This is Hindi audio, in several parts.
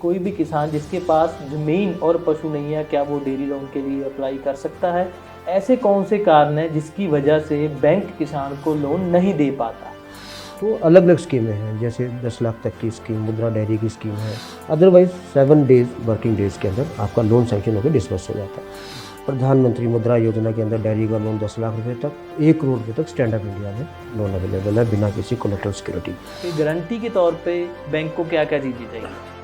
कोई भी किसान जिसके पास ज़मीन और पशु नहीं है, क्या वो डेयरी लोन के लिए अप्लाई कर सकता है? ऐसे कौन से कारण हैं जिसकी वजह से बैंक किसान को लोन नहीं दे पाता? तो अलग अलग स्कीमें हैं, जैसे 10 लाख तक की स्कीम, मुद्रा डेयरी की स्कीम है। अदरवाइज 7 डेज वर्किंग डेज के अंदर आपका लोन सैंक्शन होकर डिस्बर्स हो जाता है। प्रधानमंत्री मुद्रा योजना के अंदर डेयरी का लोन 10 लाख रुपए तक, 1 करोड़ रुपए तक स्टैंड अप इंडिया में लोन अवेलेबल है बिना किसी कोलेटरल सिक्योरिटी। कि गारंटी के तौर पे बैंक को क्या-क्या चीज़ें चाहिए?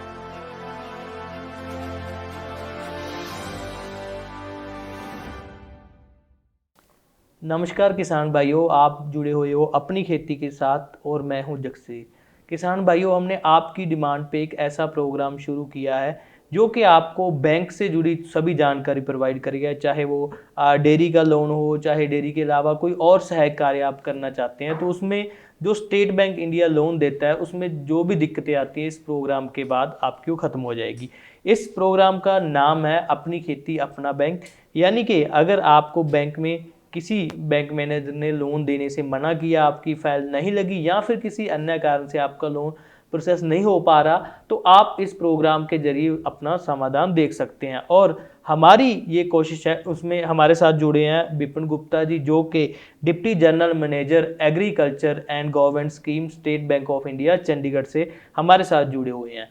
नमस्कार किसान भाइयों, आप जुड़े हुए हो अपनी खेती के साथ और मैं हूं जगसी। किसान भाइयों, हमने आपकी डिमांड पे एक ऐसा प्रोग्राम शुरू किया है जो कि आपको बैंक से जुड़ी सभी जानकारी प्रोवाइड करेगा, चाहे वो डेयरी का लोन हो, चाहे डेयरी के अलावा कोई और सहायक कार्य आप करना चाहते हैं तो उसमें जो स्टेट बैंक इंडिया लोन देता है उसमें जो भी दिक्कतें आती हैं इस प्रोग्राम के बाद आपकी वो ख़त्म हो जाएगी। इस प्रोग्राम का नाम है अपनी खेती अपना बैंक। यानी कि अगर आपको बैंक में किसी बैंक मैनेजर ने लोन देने से मना किया, आपकी फाइल नहीं लगी या फिर किसी अन्य कारण से आपका लोन प्रोसेस नहीं हो पा रहा, तो आप इस प्रोग्राम के जरिए अपना समाधान देख सकते हैं। और हमारी ये कोशिश है, उसमें हमारे साथ जुड़े हैं विपिन गुप्ता जी, जो कि deputy general manager agriculture and government scheme, state Bank of India Chandigarh से हमारे साथ जुड़े हुए हैं।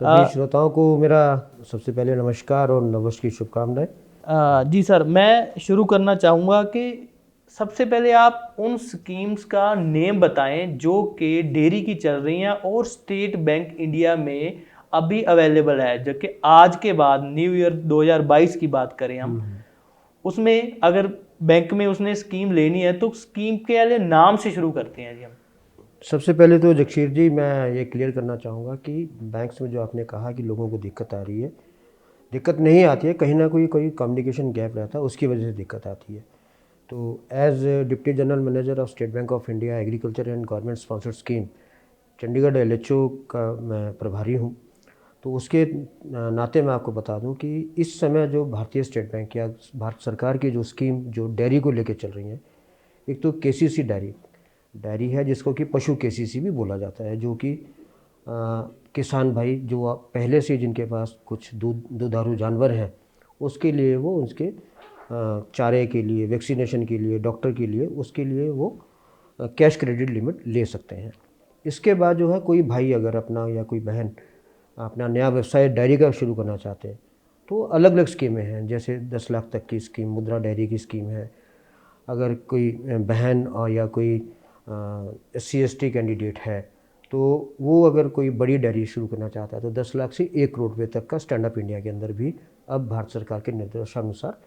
सभी श्रोताओं को मेरा सबसे पहले नमस्कार और नववर्ष की शुभकामनाएं। जी सर, मैं शुरू करना चाहूँगा कि सबसे पहले आप उन स्कीम्स का नेम बताएं जो कि डेयरी की चल रही हैं और स्टेट बैंक इंडिया में अभी अवेलेबल है, जो कि आज के बाद न्यू ईयर 2022 की बात करें हम, उसमें अगर बैंक में उसने स्कीम लेनी है तो स्कीम के वाले नाम से शुरू करते हैं जी हम। सबसे पहले तो जगशीर जी, मैं ये क्लियर करना चाहूँगा कि बैंक्स में जो आपने कहा कि लोगों को दिक्कत आ रही है, दिक्कत नहीं आती है, कहीं ना कोई कम्युनिकेशन गैप रहता है, उसकी वजह से दिक्कत आती है। तो as deputy general manager of State Bank of India agriculture and government sponsored scheme, Chandigarh LHO का मैं प्रभारी हूँ। तो उसके नाते मैं आपको बता दूं कि इस समय जो भारतीय स्टेट बैंक या भारत सरकार की जो स्कीम जो डेयरी को लेके चल रही हैं, एक तो KCC डेयरी है, जिसको कि पशु KCC भी बोला जाता है, जो कि किसान भाई जो पहले से जिनके पास कुछ दुधारू जानवर हैं उसके लिए वो उसके चारे के लिए, वैक्सीनेशन के लिए, डॉक्टर के लिए, उसके लिए वो कैश क्रेडिट लिमिट ले सकते हैं। इसके बाद जो है कोई भाई अगर अपना या कोई बहन अपना नया व्यवसाय डेयरी का शुरू करना चाहते हैं तो अलग अलग स्कीमें हैं, जैसे 10 लाख तक की स्कीम, मुद्रा डेयरी की स्कीम है। अगर कोई बहन और या कोई SC/ST कैंडिडेट है तो वो अगर कोई बड़ी डेयरी शुरू करना चाहता है तो 10 लाख से 1 करोड़ रुपये तक का स्टैंड अप इंडिया के अंदर भी अब भारत सरकार के निर्देशानुसार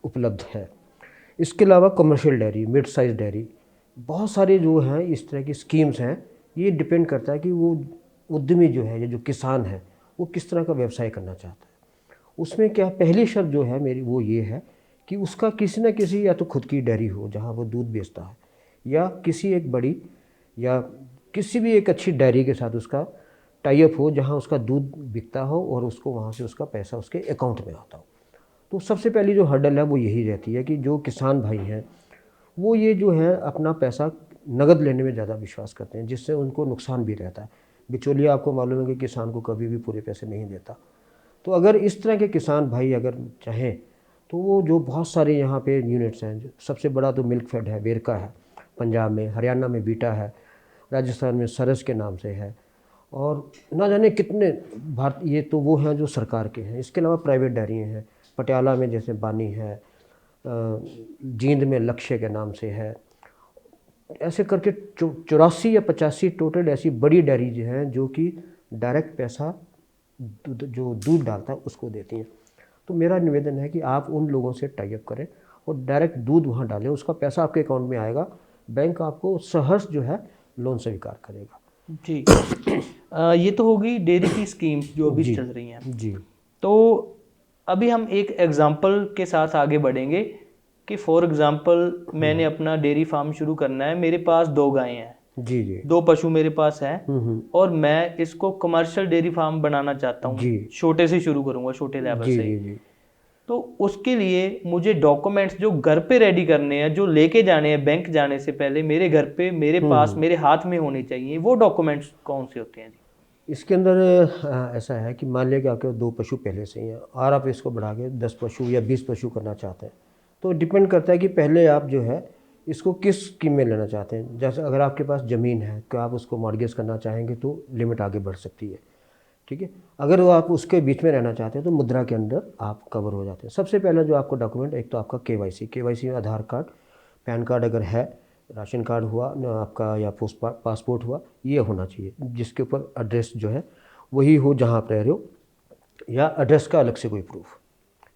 उपलब्ध है। इसके अलावा commercial dairy, mid size dairy, बहुत सारे जो हैं इस तरह की स्कीम्स हैं। ये डिपेंड करता है कि वो उद्यमी जो है या जो किसान है वो किस तरह का व्यवसाय करना चाहता है। उसमें क्या पहली शर्त जो है मेरी वो ये है कि उसका किसी न किसी या तो खुद की डेयरी हो जहाँ वो दूध बेचता है, या किसी एक बड़ी या किसी भी एक अच्छी डेयरी के साथ उसका टाई अप हो जहाँ उसका दूध बिकता हो और उसको वहाँ से उसका पैसा उसके अकाउंट में आता हो। तो सबसे पहली जो हर्डल है वो यही रहती है कि जो किसान भाई हैं वो ये जो है अपना पैसा नगद लेने में ज़्यादा विश्वास करते हैं, जिससे उनको नुकसान भी रहता है। बिचौलिया आपको मालूम है कि किसान को कभी भी पूरे पैसे नहीं देता। तो अगर इस तरह के किसान भाई अगर चाहें तो वो जो बहुत सारे यहाँ पे यूनिट्स हैं, जो सबसे बड़ा तो मिल्क फेड है, वेरका है पंजाब में, हरियाणा में बीटा है, राजस्थान में सरस के नाम से है, और ना जाने कितने भारत, ये तो वो हैं जो सरकार के हैं। इसके अलावा प्राइवेट डेयरियाँ हैं, पटियाला में जैसे बानी है, जींद में लक्ष्य के नाम से है, ऐसे करके 84 या 85 टोटल ऐसी बड़ी डेयरी जो हैं जो कि डायरेक्ट पैसा जो दूध डालता है उसको देती हैं। तो मेरा निवेदन है कि आप उन लोगों से टाई अप करें और डायरेक्ट दूध वहाँ डालें, उसका पैसा आपके अकाउंट में आएगा, बैंक आपको सहर्ष जो है लोन स्वीकार करेगा। जी ये तो होगी डेयरी की स्कीम्स जो अभी चल रही हैं जी। तो अभी हम एक एग्जांपल के साथ आगे बढ़ेंगे कि फॉर एग्जांपल मैंने अपना डेयरी फार्म शुरू करना है, मेरे पास 2 गायें हैं जी, 2 पशु मेरे पास हैं और मैं इसको कमर्शियल डेयरी फार्म बनाना चाहता हूँ, छोटे से शुरू करूँगा, छोटे लेवल से जी। तो उसके लिए मुझे डॉक्यूमेंट्स जो घर पे रेडी करने हैं, जो लेके जाने हैं बैंक जाने से पहले, मेरे घर पे मेरे पास मेरे हाथ में होने चाहिए, वो डॉक्यूमेंट्स कौन से होते हैं? इसके अंदर ऐसा है कि मान लिया कि आपके 2 पशु पहले से ही हैं और आप इसको बढ़ा के 10 पशु या 20 पशु करना चाहते हैं, तो डिपेंड करता है कि पहले आप जो है इसको किस स्कीम में लेना चाहते हैं। जैसे अगर आपके पास ज़मीन है तो आप उसको मॉर्गेज करना चाहेंगे तो लिमिट आगे बढ़ सकती है, ठीक है। अगर वो आप उसके बीच में रहना चाहते हैं तो मुद्रा के अंदर आप कवर हो जाते हैं। सबसे पहला जो आपको डॉक्यूमेंट, एक तो आपका केवाईसी में आधार कार्ड, पैन कार्ड अगर है, राशन कार्ड हुआ न आपका, या पासपोर्ट हुआ, ये होना चाहिए जिसके ऊपर एड्रेस जो है वही हो जहाँ आप रह रहे हो, या एड्रेस का अलग से कोई प्रूफ,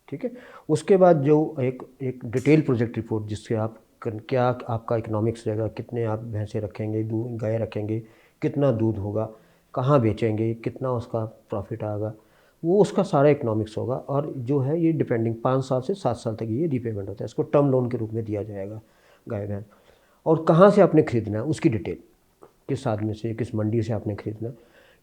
ठीक है। उसके बाद जो एक डिटेल प्रोजेक्ट रिपोर्ट, जिससे आप क्या आपका इकोनॉमिक्स रहेगा, कितने आप भैंसें रखेंगे, गाय रखेंगे, कितना दूध होगा, कहाँ बेचेंगे, कितना उसका प्रॉफिट आएगा, वो उसका सारा इकोनॉमिक्स होगा। और जो है ये डिपेंडिंग 5 साल से 7 साल तक ये रीपेमेंट होता है, इसको टर्म लोन के रूप में दिया जाएगा गाय भैंस। और कहाँ से आपने ख़रीदना है उसकी डिटेल, किस आदमी से, किस मंडी से आपने ख़रीदना,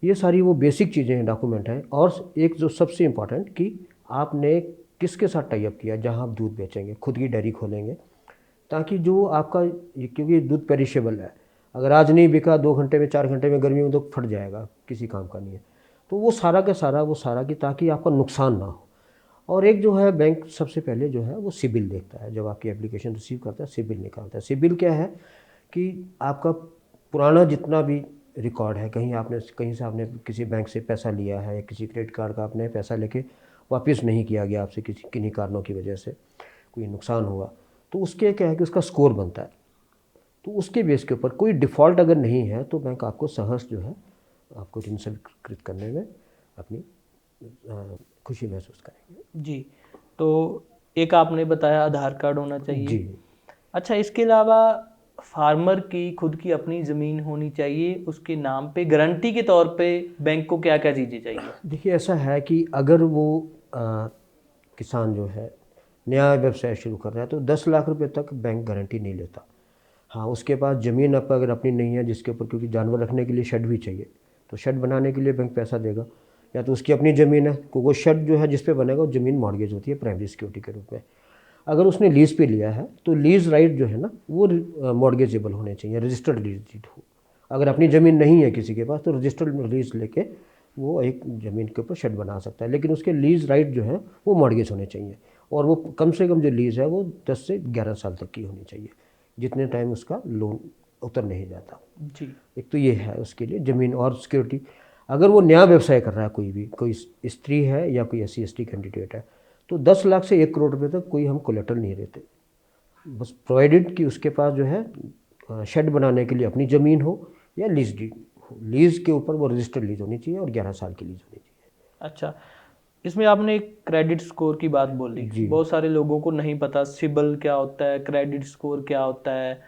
ये सारी वो बेसिक चीज़ें हैं, डॉक्यूमेंट हैं। और एक जो सबसे इम्पॉर्टेंट कि आपने किसके साथ टाई अप किया, जहाँ आप दूध बेचेंगे, खुद की डेयरी खोलेंगे, ताकि जो आपका, क्योंकि दूध पेरिशेबल है, अगर आज नहीं बिका 2 घंटे में, 4 घंटे में, गर्मी में तो फट जाएगा, किसी काम का नहीं है। तो वो सारा का सारा, वो सारा कि ताकि आपका नुकसान ना हो। और एक जो है बैंक सबसे पहले जो है वो सिबिल देखता है, जब आपकी एप्लीकेशन रिसीव करता है सिबिल निकालता है। सिबिल क्या है कि आपका पुराना जितना भी रिकॉर्ड है, कहीं से आपने किसी बैंक से पैसा लिया है, या किसी क्रेडिट कार्ड का आपने पैसा लेके वापस नहीं किया गया आपसे, किन्हीं कारणों की वजह से कोई नुकसान हुआ, तो उसके क्या है कि उसका स्कोर बनता है। तो उसके बेस के ऊपर कोई डिफ़ॉल्ट अगर नहीं है तो बैंक आपको सहर्ष जो है आपको ऋण स्वीकृत करने में अपनी खुशी महसूस करेंगे। जी, तो एक आपने बताया आधार कार्ड होना चाहिए। जी। अच्छा, इसके अलावा फार्मर की खुद की अपनी ज़मीन होनी चाहिए, उसके नाम पे गारंटी के तौर पे बैंक को क्या क्या चीज़ें चाहिए? देखिए, ऐसा है कि अगर वो किसान जो है नया व्यवसाय शुरू कर रहा है तो 10 लाख रुपए तक बैंक गारंटी नहीं लेता। हाँ, उसके पास ज़मीन आप अगर अपनी नहीं है जिसके ऊपर, क्योंकि जानवर रखने के लिए शेड भी चाहिए, तो शेड बनाने के लिए बैंक पैसा देगा, या तो उसकी अपनी ज़मीन है, क्योंकि वो शेड जो है जिस पे बनेगा वो ज़मीन मॉर्गेज होती है प्राइमरी सिक्योरिटी के रूप में। अगर उसने लीज़ पे लिया है तो लीज़ राइट जो है ना वो मॉर्गेजेबल होने चाहिए, रजिस्टर्ड लीज़ डीड हो। अगर अपनी ज़मीन नहीं है किसी के पास तो रजिस्टर्ड लीज़ लेके वो एक ज़मीन के ऊपर शेड बना सकता है, लेकिन उसके लीज़ राइट जो है वो मॉर्गेज होने चाहिए, और वो कम से कम जो लीज़ है वो 10 से 11 साल तक की होनी चाहिए, जितने टाइम उसका लोन उतर नहीं जाता। जी। एक तो ये है उसके लिए ज़मीन और सिक्योरिटी। अगर वो नया व्यवसाय कर रहा है, कोई स्त्री है या कोई SC ST कैंडिडेट है, तो 10 लाख से 1 करोड़ रुपए तक कोई हम कोलेटरल नहीं देते, बस प्रोवाइडेड कि उसके पास जो है शेड बनाने के लिए अपनी ज़मीन हो या लीज़ डीड हो। लीज़ के ऊपर वो रजिस्टर्ड लीज़ होनी चाहिए और 11 साल की लीज़ होनी चाहिए। अच्छा, इसमें आपने एक क्रेडिट स्कोर की बात बोली। जी। बहुत सारे लोगों को नहीं पता सिबिल क्या होता है, क्रेडिट स्कोर क्या होता है।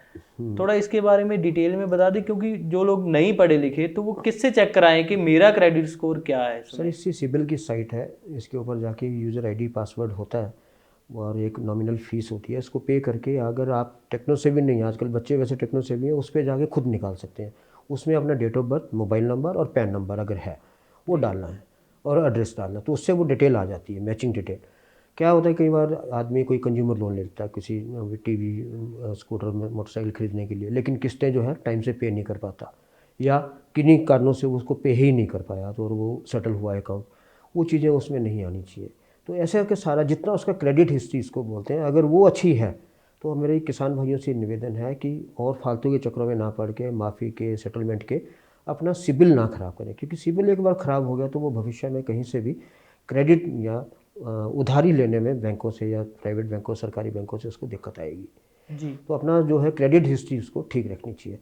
थोड़ा इसके बारे में डिटेल में बता दें, क्योंकि जो लोग नहीं पढ़े लिखे तो वो किससे चेक कराएं कि मेरा क्रेडिट स्कोर क्या है सर, इसमें? इसकी सिबिल की साइट है, इसके ऊपर जाके यूज़र ID पासवर्ड होता है और एक नॉमिनल फ़ीस होती है, इसको पे करके अगर आप टेक्नो सेवी नहीं, आजकल बच्चे वैसे टेक्नो सेवी हैं, उस पर जाके खुद निकाल सकते हैं। उसमें अपना date of birth, mobile number और पैन नंबर अगर है वो डालना है, और एड्रेस डालना, तो उससे वो डिटेल आ जाती है, मैचिंग डिटेल। क्या होता है, कई बार आदमी कोई कंज्यूमर लोन लेता है किसी TV, स्कूटर, मोटरसाइकिल खरीदने के लिए, लेकिन किस्तें जो है टाइम से पे नहीं कर पाता, या किन्हीं कारणों से उसको पे ही नहीं कर पाया, तो और वो सेटल हुआ अकाउंट, वो चीज़ें उसमें नहीं आनी चाहिए। तो ऐसे करके सारा जितना उसका क्रेडिट हिस्ट्री इसको बोलते हैं, अगर वो अच्छी है तो मेरे किसान भाइयों से निवेदन है कि और फालतू के चक्रों में ना पड़ के, माफ़ी के, सेटलमेंट के, अपना सिबिल ना ख़राब करें, क्योंकि सिबिल एक बार ख़राब हो गया तो वो भविष्य में कहीं से भी क्रेडिट या उधारी लेने में बैंकों से या प्राइवेट बैंकों, सरकारी बैंकों से उसको दिक्कत आएगी। जी। तो अपना जो है क्रेडिट हिस्ट्री उसको ठीक रखनी चाहिए।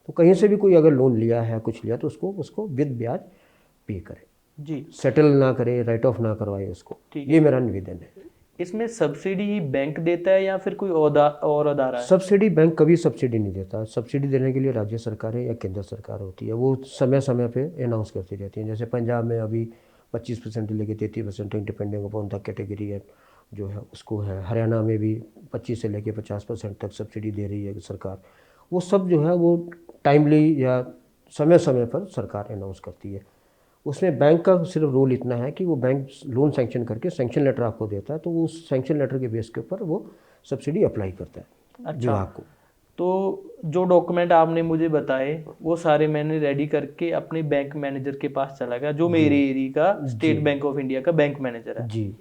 तो कहीं से भी कोई अगर लोन लिया है, कुछ लिया, तो उसको विद ब्याज पे करे, जी। सेटल ना करे, राइट ऑफ ना करवाए उसको। ये मेरा निवेदन है। इसमें सब्सिडी बैंक देता है या फिर कोई और अदारा है? सब्सिडी बैंक कभी सब्सिडी नहीं देता। सब्सिडी देने के लिए राज्य सरकारें या केंद्र सरकार होती है, वो समय समय पे अनाउंस करती रहती हैं। जैसे पंजाब में अभी 25% से लेकर 33% डिपेंडिंग अपॉन द कैटेगरी है जो है उसको है। हरियाणा में भी 25 से लेकर 50% तक सब्सिडी दे रही है सरकार। वो सब जो है वो टाइमली या समय समय पर सरकार अनाउंस करती है। उसमें बैंक का सिर्फ रोल इतना है कि वो बैंक लोन सैंक्शन करके सैंक्शन लेटर आपको देता है, तो वो उस सैंक्शन लेटर के बेस के ऊपर वो सब्सिडी अप्लाई करता है अच्छा, विभाग को। तो जो डॉक्यूमेंट आपने मुझे बताए वो सारे मैंने रेडी करके अपने बैंक मैनेजर के पास चला गया, जो मेरे एरिया का जी स्टेट बैंक ऑफ इंडिया का बैंक मैनेजर है। जी।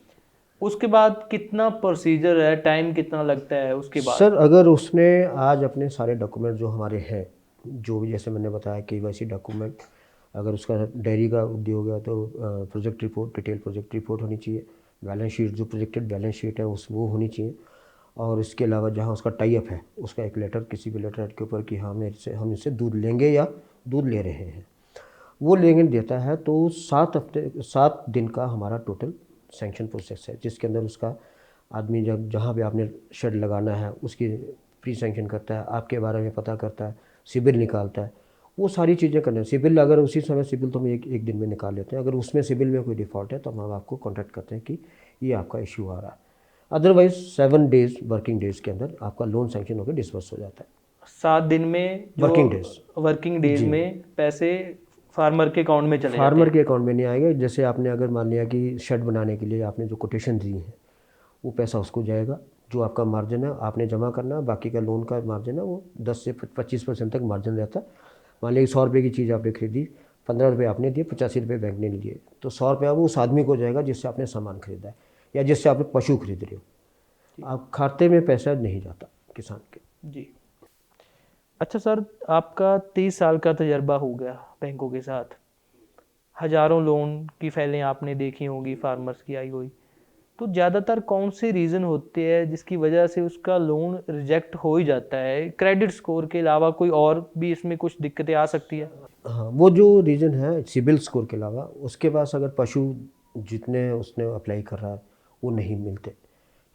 उसके बाद कितना प्रोसीजर है, टाइम कितना लगता है उसके बाद? सर अगर उसने आज अपने सारे डॉक्यूमेंट जो हमारे हैं, जो भी जैसे मैंने बताया KYC डॉक्यूमेंट, अगर उसका डेयरी का उद्योग है तो project report, detail project report होनी चाहिए, बैलेंस शीट जो प्रोजेक्टेड बैलेंस शीट है उस वो होनी चाहिए, और इसके अलावा जहाँ उसका टाई अप है उसका एक लेटर, किसी भी लेटर के ऊपर कि हाँ हम इससे दूध लेंगे या दूध ले रहे हैं, वो लेंगे देता है। तो 7 दिन का हमारा टोटल सैंक्शन प्रोसेस है, जिसके अंदर उसका आदमी जब जहाँ पे आपने शेड लगाना है उसकी प्री सैंक्शन करता है, आपके बारे में पता करता है, सिबिल निकालता है, वो सारी चीज़ें करना है। सिबिल अगर उसी समय सिबिल तो हम एक दिन में निकाल लेते हैं, अगर उसमें सिबिल में कोई डिफ़ॉल्ट है तो हम आपको कॉन्टैक्ट करते हैं कि ये आपका इश्यू आ रहा है। अदरवाइज़ 7 डेज़ वर्किंग डेज़ के अंदर आपका लोन सैंक्शन होकर डिस्बर्स हो जाता है। 7 दिन में जो वर्किंग डेज में पैसे फार्मर के अकाउंट में चले जाते फार्मर हैं? के अकाउंट में नहीं आएगा। जैसे आपने अगर मान लिया कि शेड बनाने के लिए आपने जो कोटेशन दी है वो पैसा उसको जाएगा, जो आपका मार्जिन है आपने जमा करना है, बाकी का लोन का मार्जिन है वो 10 से 25% तक मार्जिन रहता है। मान लीजिए 100 रुपये की चीज़ आपने खरीदी, 15 रुपये आपने दिए, 85 रुपये बैंक ने दिए, तो 100 रुपया वो उस आदमी को जाएगा जिससे आपने सामान खरीदा है या जिससे आप पशु खरीद रहे हो। आप खाते में पैसा नहीं जाता किसान के। जी। अच्छा सर, आपका 30 साल का तजर्बा हो गया बैंकों के साथ, हज़ारों लोन की फाइलें आपने देखी होंगी, फार्मर्स की आई हुई, तो ज़्यादातर कौन से रीज़न होते हैं जिसकी वजह से उसका लोन रिजेक्ट हो ही जाता है? क्रेडिट स्कोर के अलावा कोई और भी इसमें कुछ दिक्कतें आ सकती है? हाँ, वो जो रीज़न है सिबिल स्कोर के अलावा, उसके पास अगर पशु जितने उसने अप्लाई कर रहा है वो नहीं मिलते,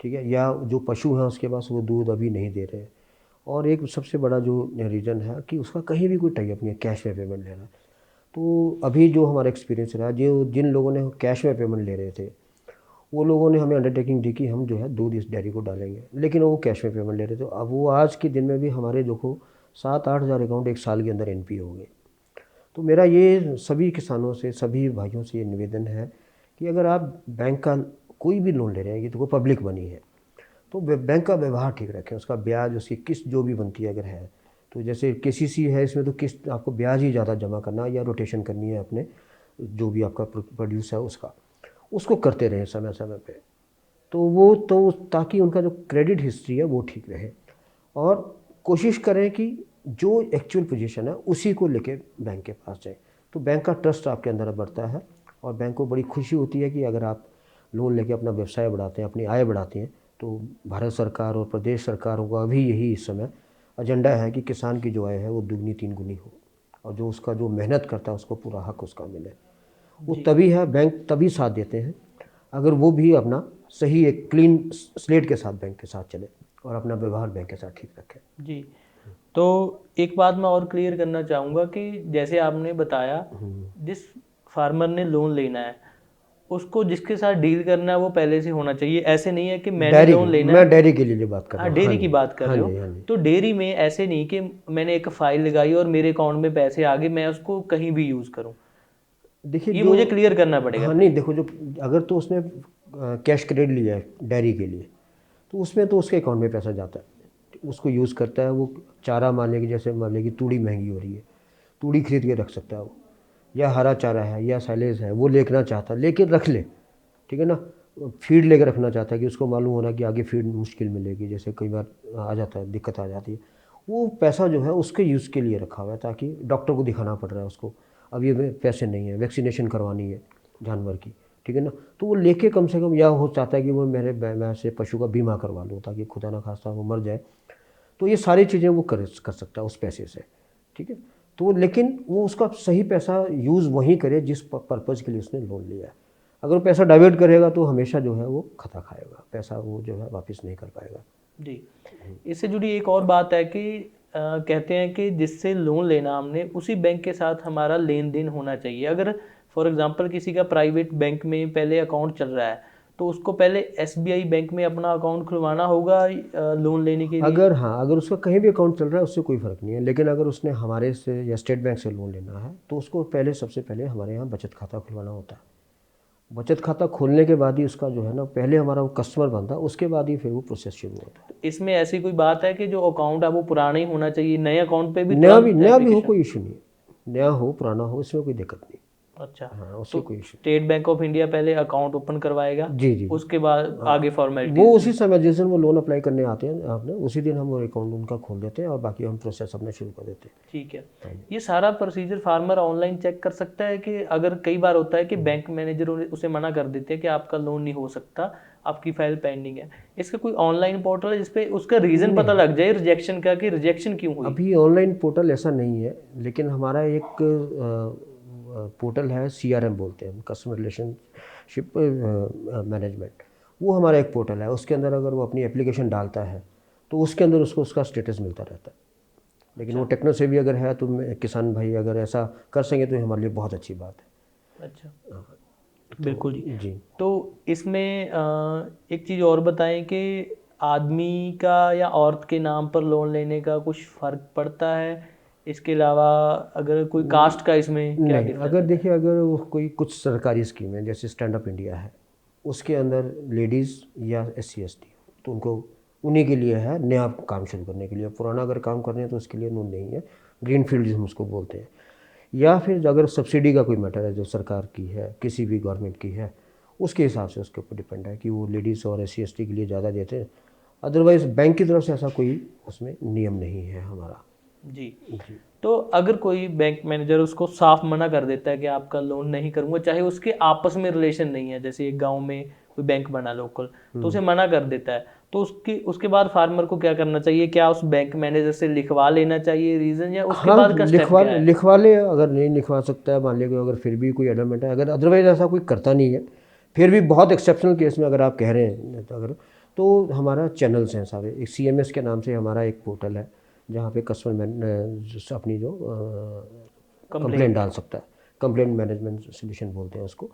ठीक है, या जो पशु हैं उसके पास वो दूध अभी नहीं दे रहे हैं, और एक सबसे बड़ा जो रीज़न है कि उसका कहीं भी कोई टाई अप नहीं है, कैश में पेमेंट लेना। तो अभी जो हमारा एक्सपीरियंस रहा, जो जिन लोगों ने कैश में पेमेंट ले रहे थे वो लोगों ने हमें अंडरटेकिंग दी कि हम जो है दूध इस डेयरी को डालेंगे, लेकिन वो कैश में पेमेंट ले रहे थे। अब वो आज के दिन में भी हमारे देखो 7-8 हज़ार अकाउंट एक साल के अंदर NPA हो गए। तो मेरा ये सभी किसानों से, सभी भाइयों से ये निवेदन है कि अगर आप बैंक का कोई भी लोन ले रहे हैं, ये तो पब्लिक मनी है, तो बैंक का व्यवहार ठीक रखें, उसका ब्याज, उसकी किस्त जो भी बनती है अगर है, तो जैसे KCC है इसमें तो किस्त आपको ब्याज ही ज़्यादा जमा करना है या रोटेशन करनी है अपने जो भी आपका प्रोड्यूस है उसको करते रहें समय समय पे, तो वो तो ताकि उनका जो क्रेडिट हिस्ट्री है वो ठीक रहे, और कोशिश करें कि जो एक्चुअल पोजीशन है उसी को लेके बैंक के पास जाए, तो बैंक का ट्रस्ट आपके अंदर बढ़ता है और बैंक को बड़ी खुशी होती है कि अगर आप लोन लेके अपना व्यवसाय बढ़ाते हैं, अपनी आय बढ़ाते हैं। तो भारत सरकार और प्रदेश सरकारों का भी यही इस समय एजेंडा है कि किसान की जो आय है वो दुगनी 3 गुनी हो, और जो उसका जो मेहनत करता है उसको पूरा हक उसका मिले। वो तभी है, बैंक तभी साथ देते हैं अगर वो भी अपना सही एक क्लीन स्लेट के साथ बैंक के साथ चले और अपना व्यवहार बैंक के साथ ठीक रखें। जी। तो एक बात मैं और क्लियर करना चाहूँगा कि जैसे आपने बताया, जिस फार्मर ने लोन लेना है उसको जिसके साथ डील करना है वो पहले से होना चाहिए। ऐसे नहीं है कि मैंने लोन लेना है। मैं डेयरी के लिए बात कर रहा हाँ, हूँ। डेयरी की बात कर रहे हो, जी। तो डेयरी में ऐसे नहीं कि मैंने एक फाइल लगाई और मेरे अकाउंट में पैसे आ गए, मैं उसको कहीं भी यूज़ करूँ। देखिए ये जो मुझे क्लियर करना पड़ेगा। हाँ नहीं, देखो जो अगर तो उसने कैश क्रेडिट लिया है डेयरी के लिए, तो उसमें तो उसके अकाउंट में पैसा जाता है, उसको यूज़ करता है। वो चारा मान लें कि जैसे मान लें कि तूड़ी महंगी हो रही है, तूड़ी खरीद के रख सकता है वो, या हरा चारा है या साइलेज है वो लेना चाहता है, लेकिन रख ले, ठीक है ना। फीड लेकर रखना चाहता है कि उसको मालूम होना कि आगे फीड मुश्किल मिलेगी, जैसे कई बार आ जाता है, दिक्कत आ जाती है, वो पैसा जो है उसके यूज़ के लिए रखा हुआ है, ताकि डॉक्टर को दिखाना पड़ रहा है उसको, अब ये पैसे नहीं है, वैक्सीनेशन करवानी है जानवर की, ठीक है ना, तो वो लेके कम से कम, या हो चाहता है कि वो मैं से पशु का बीमा करवा लूँ ताकि खुदा ना खास्ता वो मर जाए, तो ये सारी चीज़ें वो कर सकता है उस पैसे से, ठीक है। तो लेकिन वो उसका सही पैसा यूज़ वहीं करे जिस पर्पज़ के लिए उसने लोन लिया है। अगर वो पैसा डाइवर्ट करेगा तो हमेशा जो है वो खता खाएगा, पैसा वो जो है वापस नहीं कर पाएगा। जी। इससे जुड़ी एक और बात है कि कहते हैं कि जिससे लोन लेना हमने उसी बैंक के साथ हमारा लेन देन होना चाहिए। अगर फॉर एग्जांपल किसी का प्राइवेट बैंक में पहले अकाउंट चल रहा है तो उसको पहले SBI बैंक में अपना अकाउंट खुलवाना होगा लोन लेने के लिए? अगर उसका कहीं भी अकाउंट चल रहा है उससे कोई फ़र्क नहीं है, लेकिन अगर उसने हमारे से या स्टेट बैंक से लोन लेना है तो उसको सबसे पहले हमारे यहाँ बचत खाता खुलवाना होता है। बचत खाता खोलने के बाद ही उसका जो है ना, पहले हमारा वो कस्टमर बनता है, उसके बाद ही फिर वो प्रोसेस शुरू होता है। इसमें ऐसी कोई बात है कि जो अकाउंट है वो पुराना ही होना चाहिए, नए अकाउंट पे भी नया भी तुरंत हो, एप्लीकेशन? कोई इशू नहीं है, नया हो पुराना हो, इसमें कोई दिक्कत नहीं। अच्छा, हाँ, तो उससे कोई issue state Bank of India पहले अकाउंट ओपन करवाएगा, नहीं। जी जी। उसके बाद आगे वो फॉर्मेलिटीज? उसी समय जिस दिन वो लोन अप्लाई करने आते हैं आपने, उसी दिन हम वो अकाउंट उनका खोल देते हैं और बाकी हम प्रोसेस अपना शुरू कर देते हैं। ठीक है। ये सारा प्रोसीजर फार्मर ऑनलाइन चेक कर सकता है कि अगर कई बार होता है कि बैंक मैनेजर उसे मना कर देते हैं कि आपका लोन नहीं हो सकता, आपकी फाइल पेंडिंग है, इसका कोई ऑनलाइन पोर्टल है जिसपे उसका रीज़न पता लग जाए रिजेक्शन का, कि रिजेक्शन क्यों हुई? अभी ऑनलाइन पोर्टल ऐसा नहीं है, लेकिन हमारा एक पोर्टल है, CRM बोलते हैं, कस्टमर रिलेशनशिप मैनेजमेंट। वो हमारा एक पोर्टल है, उसके अंदर अगर वो अपनी एप्लीकेशन डालता है तो उसके अंदर उसको उसका स्टेटस मिलता रहता है। लेकिन वो टेक्नो सेवी अगर है तो किसान भाई अगर ऐसा कर सकें तो हमारे लिए बहुत अच्छी बात है। अच्छा, बिल्कुल जी। जी। तो इसमें एक चीज़ और बताएं कि आदमी का या औरत के नाम पर लोन लेने का कुछ फ़र्क पड़ता है? इसके अलावा अगर कोई कास्ट का इसमें क्या नहीं, डिफरेंस अगर है? देखिए, अगर वो कोई कुछ सरकारी स्कीम है जैसे स्टैंड अप इंडिया है, उसके अंदर लेडीज़ या SC ST, तो उनको उन्हीं के लिए है, नया काम शुरू करने के लिए। पुराना अगर काम कर रहे हैं तो उसके लिए लोन नहीं है, ग्रीन फील्ड हम उसको बोलते हैं। या फिर अगर सब्सिडी का कोई मैटर है जो सरकार की है, किसी भी गवर्नमेंट की है, उसके हिसाब से उसके ऊपर डिपेंड है कि वो लेडीज़ और SC ST के लिए ज़्यादा देते हैं। अदरवाइज़ बैंक की तरफ से ऐसा कोई उसमें नियम नहीं है हमारा। जी। जी। तो अगर कोई बैंक मैनेजर उसको साफ मना कर देता है कि आपका लोन नहीं करूंगा, चाहे उसके आपस में रिलेशन नहीं है, जैसे एक गांव में कोई बैंक बना लोकल, तो उसे मना कर देता है, तो उसके बाद फार्मर को क्या करना चाहिए? क्या उस बैंक मैनेजर से लिखवा लेना चाहिए रीज़न, या उसके हाँ, बाद का स्टेप क्या है? लिखवा ले, अगर नहीं लिखवा सकता है, मान लीजिए अगर फिर भी कोई एडमेंट है, अगर अदरवाइज ऐसा कोई करता नहीं है, फिर भी बहुत एक्सेप्शनल केस में अगर आप कह रहे हैं तो अगर, तो हमारा चैनल्स हैं सारे, एक CMS के नाम से हमारा एक पोर्टल है जहाँ पे कस्टमर अपनी जो कंप्लेंट डाल सकता है। कंप्लेंट मैनेजमेंट सोल्यूशन बोलते हैं उसको,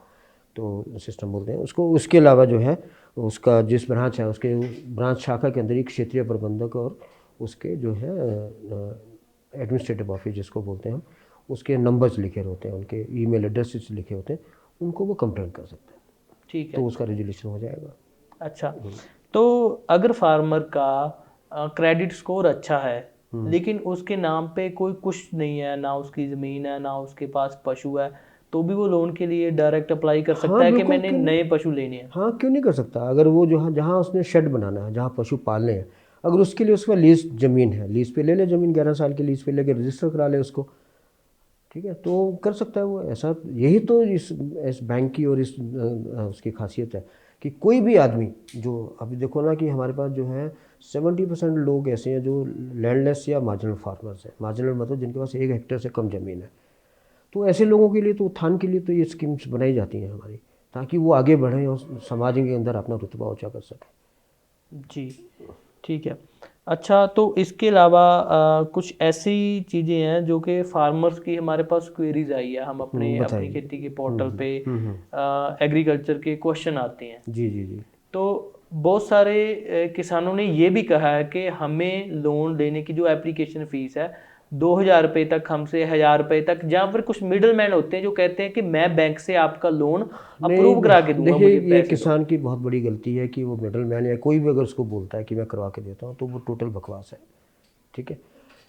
तो सिस्टम बोलते हैं उसको। उसके अलावा जो है उसका जिस ब्रांच है, उसके ब्रांच शाखा के अंदर ही क्षेत्रीय प्रबंधक और उसके जो है एडमिनिस्ट्रेटिव ऑफिस जिसको बोलते हैं हम, उसके नंबर्स लिखे होते हैं, उनके ईमेल एड्रेसेस लिखे होते हैं, उनको वो कंप्लेंट कर सकते हैं, ठीक तो है। उसका रेजोल्यूशन हो जाएगा। अच्छा, तो अगर फार्मर का क्रेडिट स्कोर अच्छा है लेकिन उसके नाम पे कोई कुछ नहीं है, ना उसकी ज़मीन है ना उसके पास पशु है, तो भी वो लोन के लिए डायरेक्ट अप्लाई कर सकता हाँ है कि बिल्कुल, मैंने क्यों नहीं। नए पशु लेने हैं? हाँ, क्यों नहीं कर सकता। अगर वो जहाँ जहाँ उसने शेड बनाना है, जहाँ पशु पालने हैं, अगर उसके लिए उसका लीज ज़मीन है, लीज पे ले ले ज़मीन, 11 साल की लीज पे लेके रजिस्टर करा ले उसको, ठीक है, तो कर सकता है वो ऐसा। यही तो इस बैंक की और इस उसकी खासियत है कि कोई भी आदमी जो, अभी देखो ना कि हमारे पास जो है 70% लोग ऐसे हैं जो लैंडलेस या मार्जिनल फार्मर्स हैं। मार्जिनल मतलब जिनके पास 1 हेक्टेयर से कम ज़मीन है। तो ऐसे लोगों के लिए तो, उत्थान के लिए तो ये स्कीम्स बनाई जाती हैं हमारी, ताकि वो आगे बढ़ें और समाज के अंदर अपना रुतबा ऊँचा कर सकें। जी, ठीक है। अच्छा, तो इसके अलावा कुछ ऐसी चीज़ें हैं जो कि फार्मर्स की हमारे पास क्वेरीज आई है, हम अपने अपनी बताइए। खेती के पोर्टल पे एग्रीकल्चर के क्वेश्चन आते हैं, जी जी जी। तो बहुत सारे किसानों ने ये भी कहा है कि हमें लोन लेने की जो एप्लीकेशन फ़ीस है 2,000 रुपये तक, हमसे 1,000 रुपये तक, जहाँ पर कुछ मिडल मैन होते हैं जो कहते हैं कि मैं बैंक से आपका लोन अप्रूव नहीं, करा के दूंगा, देखिए, मुझे ये पैसे दो। किसान की बहुत बड़ी गलती है कि वो मिडल मैन या कोई भी अगर उसको बोलता है कि मैं करवा के देता हूँ, तो वो टोटल बकवास है। ठीक है,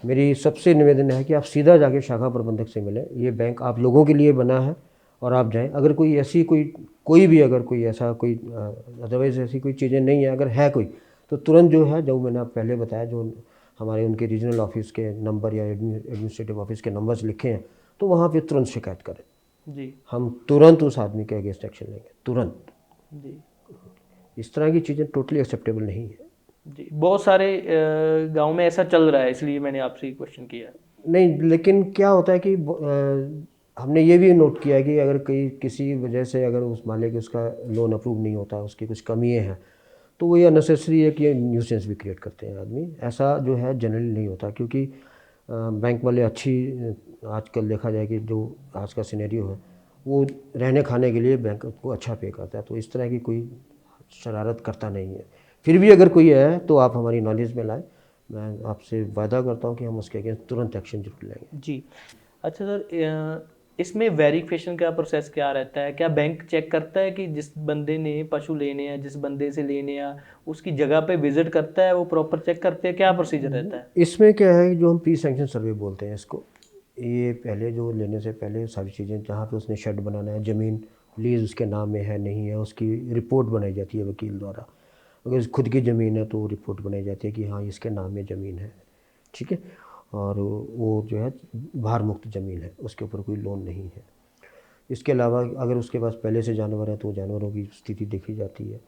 मेरी सबसे निवेदन है कि आप सीधा जाके शाखा प्रबंधक से मिलें। ये बैंक आप लोगों के लिए बना है और आप जाएं। अगर कोई ऐसी कोई भी अगर कोई ऐसा कोई अदरवाइज ऐसी कोई चीज़ें नहीं है, अगर है कोई, तो तुरंत जो है, जो मैंने आप पहले बताया, जो हमारे उनके रीजनल ऑफिस के नंबर या एडमिनिस्ट्रेटिव ऑफिस के नंबर्स लिखे हैं, तो वहाँ पे तुरंत शिकायत करें। जी हम तुरंत उस आदमी के अगेंस्ट एक्शन लेंगे, तुरंत। जी इस तरह की चीज़ें टोटली एक्सेप्टेबल नहीं है। जी, बहुत सारे गांव में ऐसा चल रहा है, इसलिए मैंने आपसे ये क्वेश्चन किया। नहीं, लेकिन क्या होता है कि हमने ये भी नोट किया है कि अगर किसी वजह से अगर उस मान लें कि उसका लोन अप्रूव नहीं होता, उसकी कुछ कमियाँ हैं, तो वो ये अननेसेसरी है कि न्यूसेंस भी क्रिएट करते हैं आदमी। ऐसा जो है जनरली नहीं होता, क्योंकि बैंक वाले आजकल देखा जाए कि जो आज का सिनेरियो है, वो रहने खाने के लिए बैंक को अच्छा पे करता है, तो इस तरह की कोई शरारत करता नहीं है। फिर भी अगर कोई है तो आप हमारी नॉलेज में लाएं, मैं आपसे वादा करता हूं कि हम उसके अगेंस्ट तुरंत एक्शन जरूर लेंगे। जी। अच्छा सर, इसमें वेरिफिकेशन का प्रोसेस क्या रहता है? क्या बैंक चेक करता है कि जिस बंदे ने पशु लेने हैं, जिस बंदे से लेने हैं, उसकी जगह पे विजिट करता है, वो प्रॉपर चेक करते हैं, क्या प्रोसीजर रहता है? इसमें क्या है, जो हम प्री सैंक्शन सर्वे बोलते हैं इसको, ये पहले जो लेने से पहले सारी चीज़ें, जहाँ पे उसने शेड बनाना है, ज़मीन लीज उसके नाम में है नहीं है, उसकी रिपोर्ट बनाई जाती है वकील द्वारा। अगर खुद की ज़मीन है तो रिपोर्ट बनाई जाती है कि हाँ इसके नाम में ज़मीन है, ठीक है, और वो जो है भार मुक्त ज़मीन है, उसके ऊपर कोई लोन नहीं है। इसके अलावा अगर उसके पास पहले से जानवर है तो जानवरों की स्थिति देखी जाती है।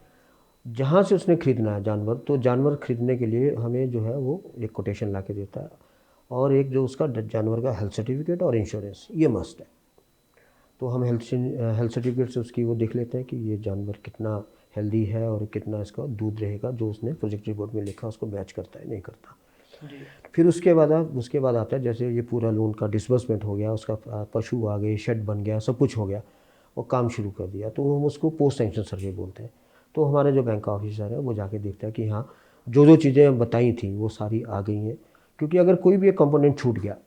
जहाँ से उसने ख़रीदना है जानवर, तो जानवर ख़रीदने के लिए हमें जो है वो एक कोटेशन ला के देता है, और एक जो उसका जानवर का हेल्थ सर्टिफिकेट और इंश्योरेंस, ये मस्ट है। तो हम हेल्थ सर्टिफिकेट से उसकी वो देख लेते हैं कि ये जानवर कितना हेल्दी है और कितना इसका दूध रहेगा, जो उसने प्रोजेक्ट रिपोर्ट में लिखा उसको मैच करता है नहीं करता। जी। फिर उसके बाद आता है, जैसे ये पूरा लोन का डिसबर्समेंट हो गया, उसका पशु आ गए, शेड बन गया, सब कुछ हो गया और काम शुरू कर दिया, तो हम उसको पोस्ट सैंक्शन सर्वे बोलते हैं। तो हमारे जो बैंक का ऑफिसर है वो जाके देखता है कि हाँ जो जो चीज़ें बताई थी वो सारी आ गई हैं, क्योंकि अगर कोई भी एक कंपोनेंट छूट गया,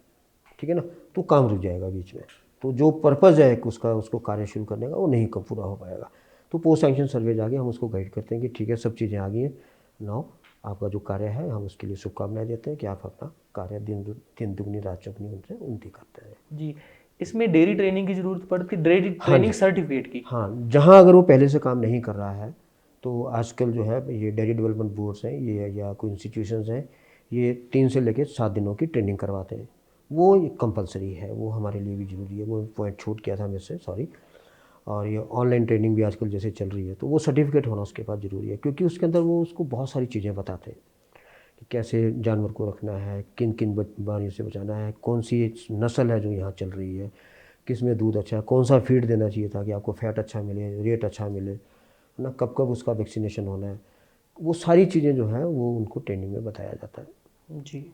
ठीक है ना, तो काम रुक जाएगा बीच में, तो जो पर्पज़ है उसको कार्य शुरू करने का वो नहीं पूरा हो पाएगा। तो पोस्ट सैंक्शन सर्वे जाके हम उसको गाइड करते हैं कि ठीक है सब चीज़ें आ गई हैं, नाउ आपका जो कार्य है हम उसके लिए शुभकामनाएं देते हैं कि आप अपना कार्य दिन दुगनी रात चौगनी उनसे उन्नति करते हैं। जी। इसमें डेयरी ट्रेनिंग की ज़रूरत पड़ती है, डेयरी हाँ ट्रेनिंग जी, सर्टिफिकेट की? हाँ, जहाँ अगर वो पहले से काम नहीं कर रहा है तो आजकल जो है ये डेयरी डेवलपमेंट बोर्ड्स हैं ये, या कोई इंस्टीट्यूशंस हैं, ये 3 से लेकर 7 दिनों की ट्रेनिंग करवाते हैं। वो कंपलसरी है, वो हमारे लिए भी ज़रूरी है, वो पॉइंट छूट गया था मुझसे, सॉरी। और ये ऑनलाइन ट्रेनिंग भी आजकल जैसे चल रही है, तो वो सर्टिफिकेट होना उसके पास ज़रूरी है, क्योंकि उसके अंदर वो उसको बहुत सारी चीज़ें बताते हैं कि कैसे जानवर को रखना है, किन किन बीमारियों से बचाना है, कौन सी नस्ल है जो यहाँ चल रही है, किस में दूध अच्छा है, कौन सा फीड देना चाहिए ताकि आपको फैट अच्छा मिले, रेट अच्छा मिले, है ना, कब कब उसका वैक्सीनेशन होना है, वो सारी चीज़ें जो हैं वो उनको ट्रेनिंग में बताया जाता है। जी।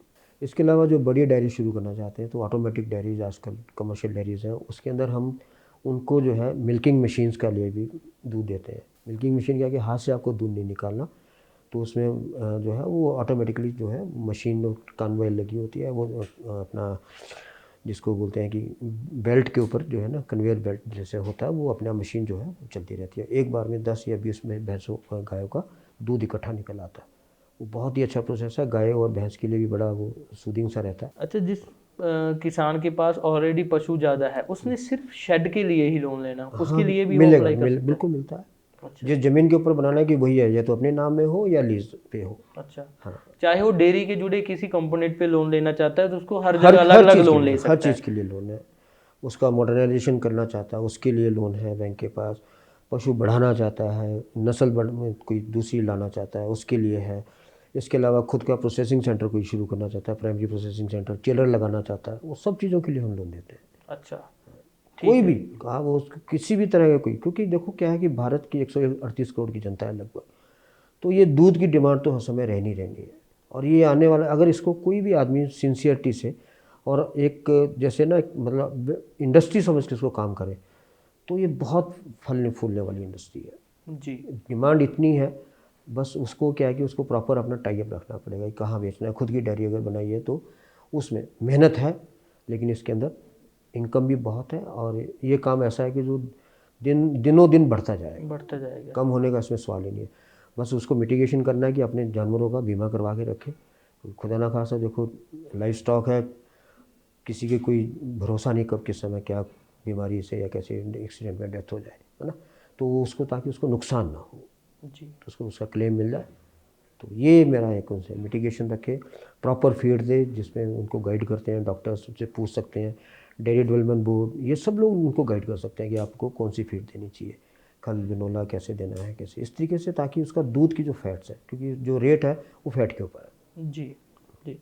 इसके अलावा जो बड़ी डेयरी शुरू करना चाहते हैं तो ऑटोमेटिक डेयरीज आजकल कमर्शियल डेयरीज हैं, उसके अंदर हम उनको जो है मिल्किंग मशीन्स का लिए भी दूध देते हैं। मिल्किंग मशीन क्या है कि हाथ से आपको दूध नहीं निकालना, तो उसमें जो है वो ऑटोमेटिकली जो है मशीन कन्वेयर लगी होती है, वो अपना जिसको बोलते हैं कि बेल्ट के ऊपर जो है ना, कन्वेयर बेल्ट जैसे होता है, वो अपना मशीन जो है चलती रहती है, एक बार में 10 या 20 में भैंसों गायों का दूध इकट्ठा निकल आता है। वो बहुत ही अच्छा प्रोसेस है, गाय और भैंस के लिए भी बड़ा वो सूदिंग सा रहता है। अच्छा, जिस किसान के पास ऑलरेडी पशु ज़्यादा है, उसने सिर्फ शेड के लिए ही लोन लेना, हाँ, उसके लिए भी वो मिलेगा, अप्लाई कर सकता है? बिल्कुल मिलता है। अच्छा। जिस ज़मीन के ऊपर बनाना है कि वही है, या तो अपने नाम में हो या लीज पे हो। अच्छा। हाँ, चाहे वो डेयरी के जुड़े किसी कंपोनेंट पे लोन लेना चाहता है तो उसको हर हर जगह अलग हर अलग चीज़ के लोन लिए, ले हर सकता चीज़ है? के लिए लोन है। उसका मॉडर्नाइजेशन करना चाहता है उसके लिए लोन है बैंक के पास, पशु बढ़ाना चाहता है, नस्ल कोई दूसरी लाना चाहता है उसके लिए है। इसके अलावा खुद का प्रोसेसिंग सेंटर कोई शुरू करना चाहता है, प्राइमरी प्रोसेसिंग सेंटर, चिलर लगाना चाहता है, वो सब चीज़ों के लिए हम लोन देते हैं। अच्छा। कोई ठीक है। भी आप वो किसी भी तरह का कोई, क्योंकि देखो क्या है कि भारत की 138 करोड़ की जनता है लगभग, तो ये दूध की डिमांड तो हर समय रहनी रहनी है। और ये आने वाला, अगर इसको कोई भी आदमी सिंसियरिटी से और एक जैसे ना मतलब इंडस्ट्री समझ के इसको काम करे, तो ये बहुत फलने फूलने वाली इंडस्ट्री है। जी। डिमांड इतनी है, बस उसको क्या है कि उसको प्रॉपर अपना टाइप रखना पड़ेगा कि कहाँ बेचना है। खुद की डेयरी अगर बनाई है तो उसमें मेहनत है, लेकिन इसके अंदर इनकम भी बहुत है, और ये काम ऐसा है कि जो दिनों दिन बढ़ता जाएगा, बढ़ता जाएगा। कम होने का इसमें सवाल ही नहीं है। बस उसको मिटिगेशन करना है कि अपने जानवरों का बीमा करवा के रखें। खुदा ना खासा देखो लाइफ स्टॉक है, किसी के कोई भरोसा नहीं कब किस समय क्या बीमारी से या कैसे एक्सीडेंट में डेथ हो जाए, है ना, तो उसको ताकि उसको नुकसान ना हो, जी। तो उसको उसका क्लेम मिल जाए। तो ये मेरा एक उनसे मिटिगेशन रखे, प्रॉपर फीड दे, जिसमें उनको गाइड करते हैं, डॉक्टर्स से पूछ सकते हैं, डेयरी डेवलपमेंट बोर्ड, ये सब लोग उनको गाइड कर सकते हैं कि आपको कौन सी फीड देनी चाहिए, खल बिनोला कैसे देना है, कैसे इस तरीके से, ताकि उसका दूध की जो फैट्स है, क्योंकि जो रेट है वो फैट के ऊपर है। जी। जी।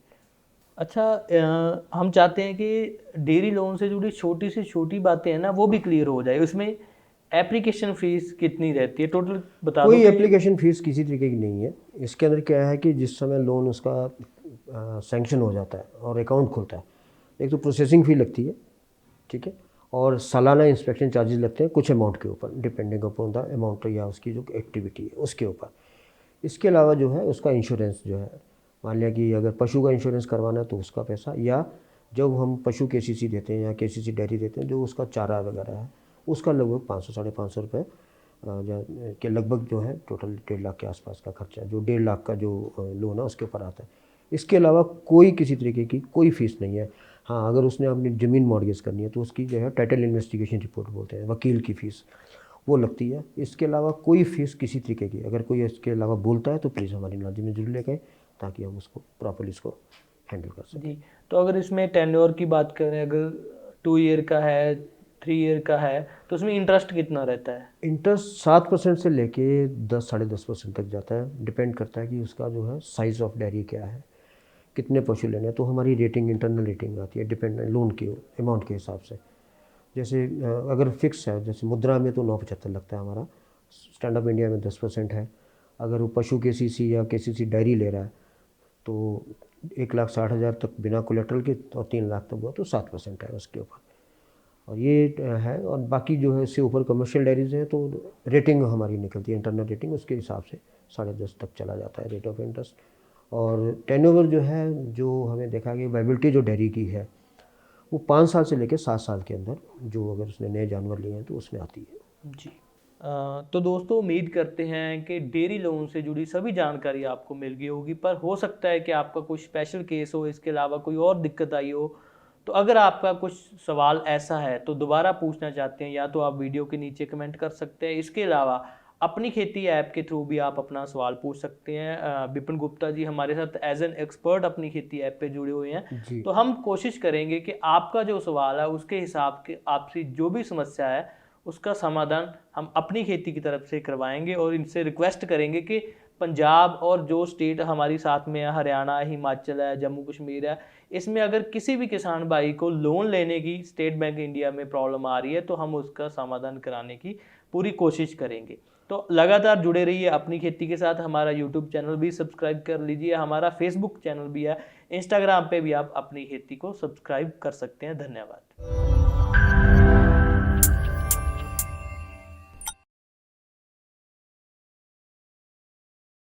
अच्छा, हम चाहते हैं कि डेयरी लोन से जुड़ी छोटी से छोटी बातें हैं ना, वो भी क्लियर हो जाए। उसमें एप्लीकेशन फीस कितनी रहती है टोटल, बता दो कोई कि। एप्लीकेशन फ़ीस किसी तरीके की नहीं है। इसके अंदर क्या है कि जिस समय लोन उसका सैंक्शन हो जाता है और अकाउंट खुलता है, एक तो प्रोसेसिंग फ़ी लगती है, ठीक है, और सालाना इंस्पेक्शन चार्जेस लगते हैं कुछ अमाउंट के ऊपर, डिपेंडिंग अपॉन द अमाउंट या उसकी जो एक्टिविटी है उसके ऊपर। इसके अलावा जो है उसका इंश्योरेंस जो है, मान लिया कि अगर पशु का इंश्योरेंस करवाना है तो उसका पैसा, या जब हम पशु केसीसी देते हैं या केसीसी डेयरी देते हैं, जो उसका चारा वगैरह है उसका लगभग 500 साढ़े 500 रुपये के लगभग जो है टोटल 1.5 लाख के आसपास का खर्चा, जो 1.5 लाख का जो लोन है उसके ऊपर आता है। इसके अलावा कोई किसी तरीके की कोई फीस नहीं है। हाँ, अगर उसने अपनी ज़मीन मॉर्गेज करनी है तो उसकी जो है टाइटल इन्वेस्टिगेशन रिपोर्ट बोलते हैं, वकील की फ़ीस वो लगती है। इसके अलावा कोई फ़ीस किसी तरीके की, अगर कोई इसके अलावा बोलता है तो प्लीज़ हमारी नॉलेज में जरूर लेके आए ताकि हम उसको प्रॉपर्ली इसको हैंडल कर सकें। जी, तो अगर इसमें टेन्योर की बात करें, अगर 2 ईयर का है, 3 ईयर का है, तो उसमें इंटरेस्ट कितना रहता है? इंटरेस्ट 7% से लेके 10 साढ़े 10% तक जाता है। डिपेंड करता है कि उसका जो है साइज़ ऑफ डेयरी क्या है, कितने पशु लेने हैं। तो हमारी रेटिंग इंटरनल रेटिंग आती है डिपेंड लोन के अमाउंट के हिसाब से। जैसे अगर फिक्स है, जैसे मुद्रा में तो 9.75 लगता है हमारा, स्टैंड अप इंडिया में 10% है। अगर वो पशु केसीसी या केसीसी डेयरी ले रहा है तो 1,60,000 तक बिना कोलेट्रल के और 3 लाख तक हुआ तो 7% है उसके ऊपर। और ये है, और बाकी जो है इससे ऊपर कमर्शियल डेयरीज हैं तो रेटिंग हमारी निकलती है, इंटरनल रेटिंग, उसके हिसाब से 10.5 तक चला जाता है रेट ऑफ इंटरेस्ट। और टर्नओवर जो है, जो हमें देखा कि वाइबिलिटी जो डेयरी की है वो 5 साल से लेकर 7 साल के अंदर, जो अगर उसने नए जानवर लिए हैं तो उसमें आती है। जी। तो दोस्तों, उम्मीद करते हैं कि डेयरी लोन से जुड़ी सभी जानकारी आपको मिल गई होगी, पर हो सकता है कि आपका कुछ स्पेशल केस हो, इसके अलावा कोई और दिक्कत आई हो। तो अगर आपका कुछ सवाल ऐसा है तो दोबारा पूछना चाहते हैं, या तो आप वीडियो के नीचे कमेंट कर सकते हैं। इसके अलावा अपनी खेती ऐप के थ्रू भी आप अपना सवाल पूछ सकते हैं। विपिन गुप्ता जी हमारे साथ एज एन एक्सपर्ट अपनी खेती ऐप पे जुड़े हुए हैं, जी। तो हम कोशिश करेंगे कि आपका जो सवाल है उसके हिसाब के आपसे जो भी समस्या है उसका समाधान हम अपनी खेती की तरफ से करवाएंगे। और इनसे रिक्वेस्ट करेंगे कि पंजाब और जो स्टेट हमारी साथ में है, हरियाणा, हिमाचल है, जम्मू कश्मीर है, इसमें अगर किसी भी किसान भाई को लोन लेने की स्टेट बैंक इंडिया में प्रॉब्लम आ रही है तो हम उसका समाधान कराने की पूरी कोशिश करेंगे। तो लगातार जुड़े रहिए अपनी खेती के साथ। हमारा यूट्यूब चैनल भी सब्सक्राइब कर लीजिए, हमारा फेसबुक चैनल भी है, इंस्टाग्राम पे भी आप अपनी खेती को सब्सक्राइब कर सकते हैं। धन्यवाद।